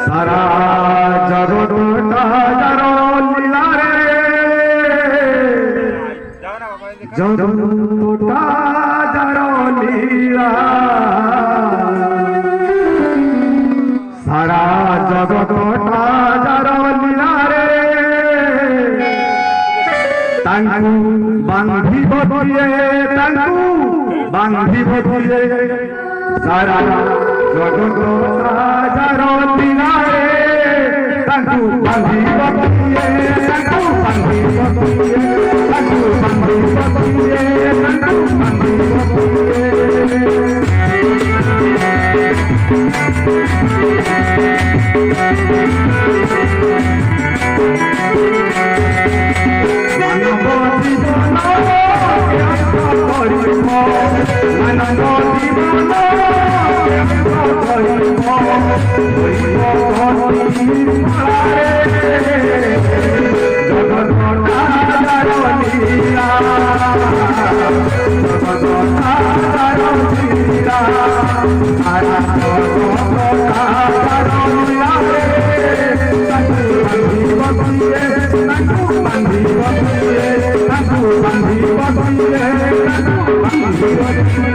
সারা জগৎটা যার লীলা রে জগৎটা যার লীলা সারা জগৎটা যার লীলা রে তাঙ্কু বান্ধিব দিয়ে তাঙ্কু বান্ধিব দিয়ে সারা জগৎটা যার লীলা রে তাঙ্কু বান্ধিব দিয়ে তাঙ্কু বান্ধিব দিয়ে তাঙ্কু বান্ধিব দিয়ে তাঙ্কু বান্ধিব দিয়ে মানব জীবন করিব মানব জীবন করিব জগৎটা যার লীলা জগৎটা যার লীলা সারা জগৎটা যার লীলা রে তাঙ্কু বান্ধিব দিয়ে তাঙ্কু বান্ধিব দিয়ে তাঙ্কু বান্ধিব দিয়ে তাঙ্কু বান্ধিব দিয়ে